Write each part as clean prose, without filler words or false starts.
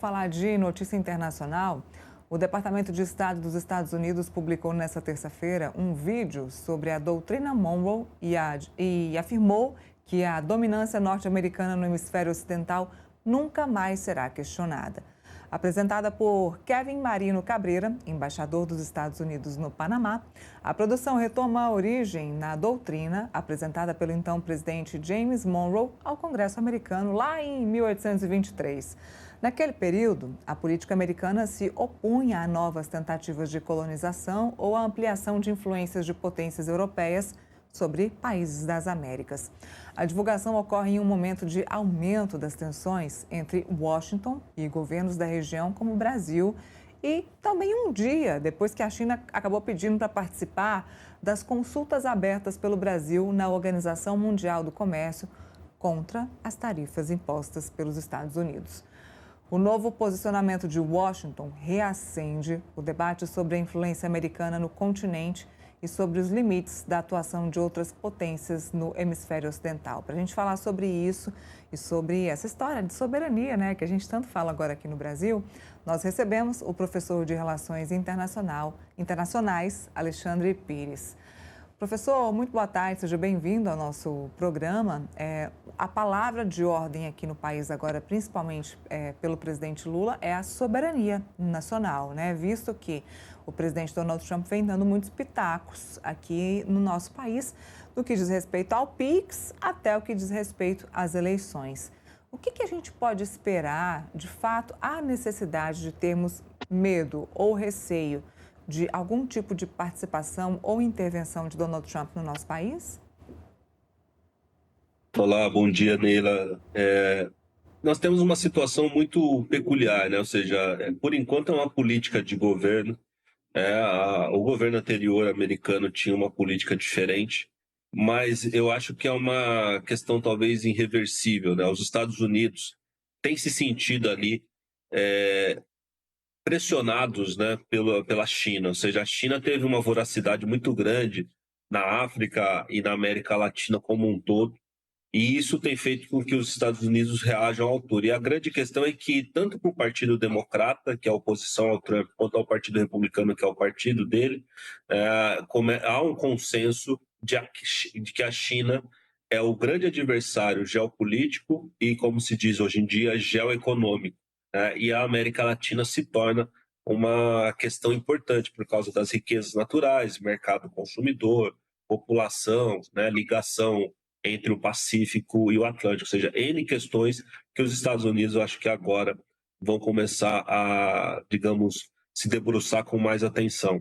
Falar de notícia internacional, o Departamento de Estado dos Estados Unidos publicou nesta terça-feira um vídeo sobre a doutrina Monroe e afirmou que a dominância norte-americana no hemisfério ocidental nunca mais será questionada. Apresentada por Kevin Marino Cabreira, embaixador dos Estados Unidos no Panamá, a produção retoma a origem na doutrina apresentada pelo então presidente James Monroe ao Congresso americano lá em 1823. Naquele período, a política americana se opunha a novas tentativas de colonização ou a ampliação de influências de potências europeias sobre países das Américas. A divulgação ocorre em um momento de aumento das tensões entre Washington e governos da região como o Brasil e também um dia depois que a China acabou pedindo para participar das consultas abertas pelo Brasil na Organização Mundial do Comércio contra as tarifas impostas pelos Estados Unidos. O novo posicionamento de Washington reacende o debate sobre a influência americana no continente e sobre os limites da atuação de outras potências no hemisfério ocidental. Para a gente falar sobre isso e sobre essa história de soberania, né, que a gente tanto fala agora aqui no Brasil, nós recebemos o professor de Relações Internacionais, Alexandre Pires. Professor, muito boa tarde, seja bem-vindo ao nosso programa. A palavra de ordem aqui no país agora, principalmente pelo presidente Lula, é a soberania nacional, né? Visto que o presidente Donald Trump vem dando muitos pitacos aqui no nosso país, do que diz respeito ao PIX até o que diz respeito às eleições. O que a gente pode esperar? De fato, há necessidade de termos medo ou receio de algum tipo de participação ou intervenção de Donald Trump no nosso país? Olá, bom dia, Neila. Nós temos uma situação muito peculiar, né? Ou seja, por enquanto é uma política de governo. O governo anterior americano tinha uma política diferente, mas eu acho que é uma questão talvez irreversível, né? Os Estados Unidos têm se sentido ali pressionados, né, pela China. Ou seja, a China teve uma voracidade muito grande na África e na América Latina como um todo. E isso tem feito com que os Estados Unidos reajam à altura. E a grande questão é que, tanto para o Partido Democrata, que é a oposição ao Trump, quanto ao Partido Republicano, que é o partido dele, há um consenso de que a China é o grande adversário geopolítico e, como se diz hoje em dia, geoeconômico. E a América Latina se torna uma questão importante por causa das riquezas naturais, mercado consumidor, população, né, ligação entre o Pacífico e o Atlântico, ou seja, N questões que os Estados Unidos, eu acho que agora vão começar a, digamos, se debruçar com mais atenção.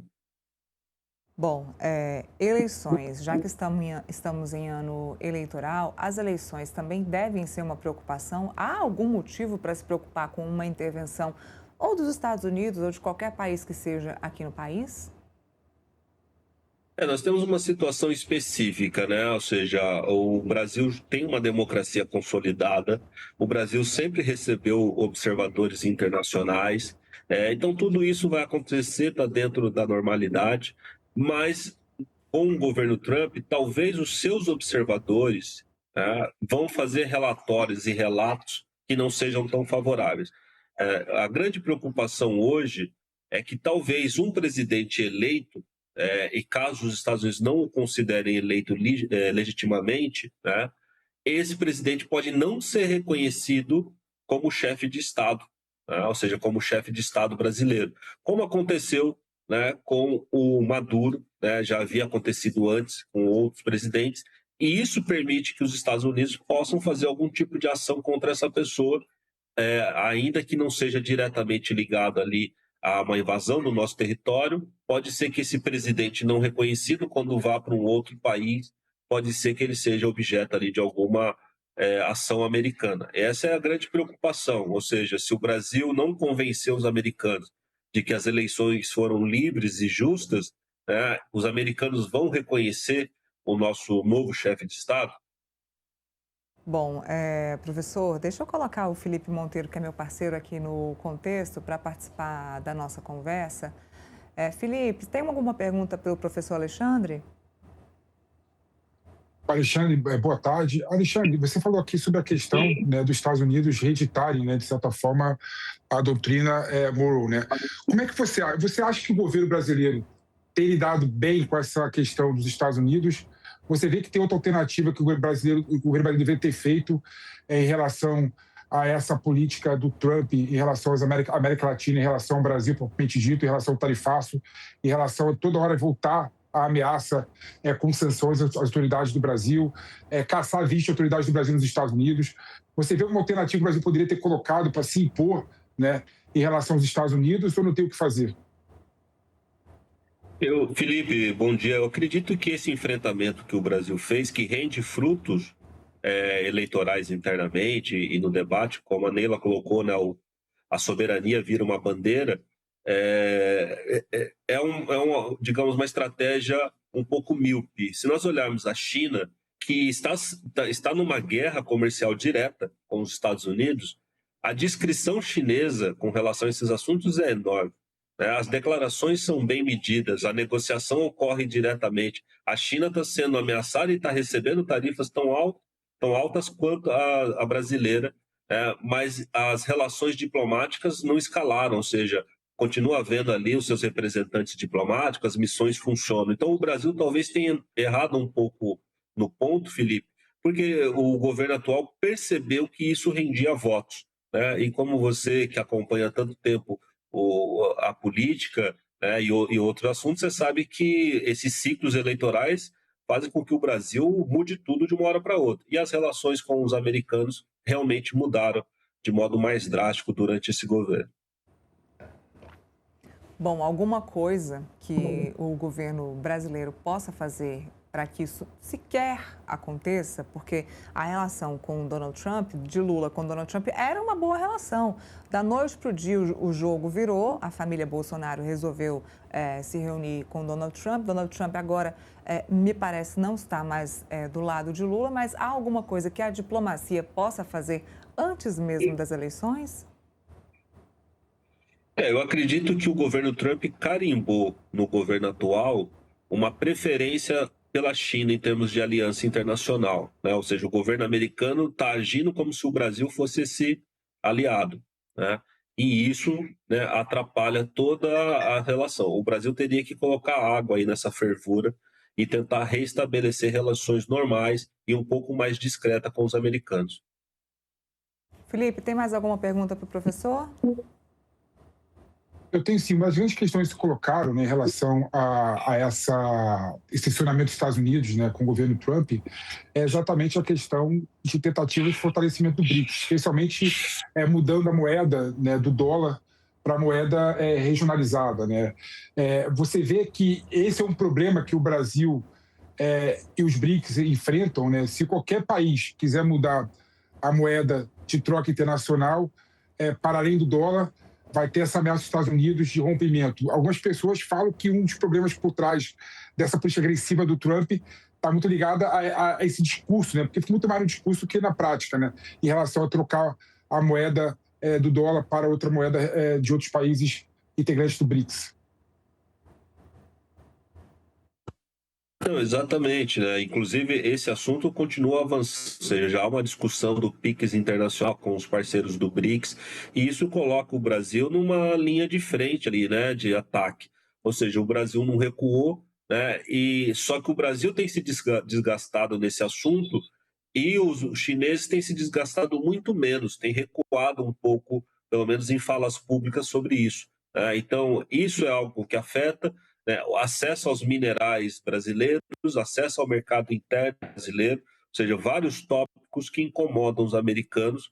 Bom, eleições, já que estamos em ano eleitoral, as eleições também devem ser uma preocupação. Há algum motivo para se preocupar com uma intervenção ou dos Estados Unidos ou de qualquer país que seja aqui no país? Nós temos uma situação específica, né? Ou seja, o Brasil tem uma democracia consolidada, o Brasil sempre recebeu observadores internacionais, então tudo isso vai acontecer, está dentro da normalidade, mas com o governo Trump, talvez os seus observadores, vão fazer relatórios e relatos que não sejam tão favoráveis. A grande preocupação hoje é que talvez um presidente eleito, e caso os Estados Unidos não o considerem eleito legitimamente, né, esse presidente pode não ser reconhecido como chefe de Estado, né, ou seja, como chefe de Estado brasileiro, como aconteceu, né, com o Maduro, né, já havia acontecido antes com outros presidentes, e isso permite que os Estados Unidos possam fazer algum tipo de ação contra essa pessoa, ainda que não seja diretamente ligado ali a uma invasão do nosso território. Pode ser que esse presidente não reconhecido, quando vá para um outro país, pode ser que ele seja objeto ali de alguma ação americana. Essa é a grande preocupação, ou seja, se o Brasil não convencer os americanos de que as eleições foram livres e justas, né, os americanos vão reconhecer o nosso novo chefe de Estado? Bom, professor, deixa eu colocar o Felipe Monteiro, que é meu parceiro aqui no contexto, para participar da nossa conversa. Felipe, tem alguma pergunta para o professor Alexandre? Alexandre, boa tarde. Alexandre, você falou aqui sobre a questão, né, dos Estados Unidos reeditarem, né, de certa forma, a doutrina Monroe, né? Como é que você acha que o governo brasileiro tem lidado bem com essa questão dos Estados Unidos? Você vê que tem outra alternativa que o governo brasileiro deveria ter feito em relação a essa política do Trump em relação à América Latina, em relação ao Brasil, propriamente dito, em relação ao tarifaço, em relação a toda hora voltar a ameaça com sanções às autoridades do Brasil, caçar vistas autoridades do Brasil nos Estados Unidos. Você vê uma alternativa que o Brasil poderia ter colocado para se impor, né, em relação aos Estados Unidos, ou não tem o que fazer? Felipe, bom dia. Eu acredito que esse enfrentamento que o Brasil fez, que rende frutos eleitorais internamente e no debate, como a Neila colocou, né, a soberania vira uma bandeira, digamos, uma estratégia um pouco míope. Se nós olharmos a China, que está numa guerra comercial direta com os Estados Unidos, a discrição chinesa com relação a esses assuntos é enorme. As declarações são bem medidas, a negociação ocorre diretamente. A China está sendo ameaçada e está recebendo tarifas tão altas quanto a brasileira, mas as relações diplomáticas não escalaram, ou seja, continua havendo ali os seus representantes diplomáticos, as missões funcionam. Então, o Brasil talvez tenha errado um pouco no ponto, Felipe, porque o governo atual percebeu que isso rendia votos, né? E como você que acompanha há tanto tempo a política, né, e outros assuntos, você sabe que esses ciclos eleitorais fazem com que o Brasil mude tudo de uma hora para outra. E as relações com os americanos realmente mudaram de modo mais drástico durante esse governo. Bom, alguma coisa que o governo brasileiro possa fazer para que isso sequer aconteça, porque a relação com Donald Trump, de Lula com Donald Trump, era uma boa relação. Da noite para o dia, o jogo virou, a família Bolsonaro resolveu se reunir com Donald Trump. Donald Trump agora, me parece, não está mais do lado de Lula, mas há alguma coisa que a diplomacia possa fazer antes mesmo das eleições? Eu acredito que o governo Trump carimbou no governo atual uma preferência pela China em termos de aliança internacional, né? Ou seja, o governo americano está agindo como se o Brasil fosse esse aliado, né? E isso, né, atrapalha toda a relação. O Brasil teria que colocar água aí nessa fervura e tentar restabelecer relações normais e um pouco mais discreta com os americanos. Felipe, tem mais alguma pergunta para o professor? Eu tenho sim, mas as grandes questões que se colocaram, né, em relação a esse funcionamento dos Estados Unidos, né, com o governo Trump, é exatamente a questão de tentativa de fortalecimento do BRICS, especialmente mudando a moeda, né, do dólar para a moeda regionalizada, né? Você vê que esse é um problema que o Brasil e os BRICS enfrentam, né? Se qualquer país quiser mudar a moeda de troca internacional para além do dólar, vai ter essa ameaça dos Estados Unidos de rompimento. Algumas pessoas falam que um dos problemas por trás dessa política agressiva do Trump está muito ligada a esse discurso, né? Porque fica muito mais no discurso que na prática, né? Em relação a trocar a moeda do dólar para outra moeda de outros países integrantes do BRICS. Não, exatamente, né? Inclusive, esse assunto continua avançando, ou seja, já há uma discussão do PIX internacional com os parceiros do BRICS, e isso coloca o Brasil numa linha de frente ali, né, de ataque. Ou seja, o Brasil não recuou, né? E só que o Brasil tem se desgastado nesse assunto e os chineses têm se desgastado muito menos, têm recuado um pouco, pelo menos em falas públicas sobre isso, né? Então, isso é algo que afeta, né, o acesso aos minerais brasileiros, acesso ao mercado interno brasileiro, ou seja, vários tópicos que incomodam os americanos,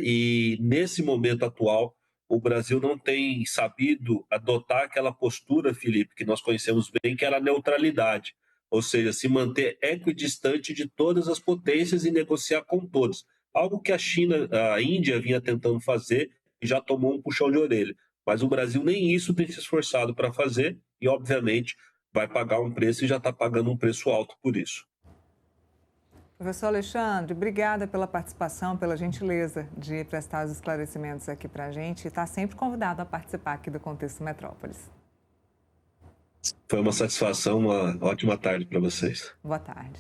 e nesse momento atual o Brasil não tem sabido adotar aquela postura, Felipe, que nós conhecemos bem, que era a neutralidade, ou seja, se manter equidistante de todas as potências e negociar com todos, algo que a China, a Índia vinha tentando fazer e já tomou um puxão de orelha. Mas o Brasil nem isso tem se esforçado para fazer e, obviamente, vai pagar um preço e já está pagando um preço alto por isso. Professor Alexandre, obrigada pela participação, pela gentileza de prestar os esclarecimentos aqui para a gente. Está sempre convidado a participar aqui do Contexto Metrópolis. Foi uma satisfação, uma ótima tarde para vocês. Boa tarde.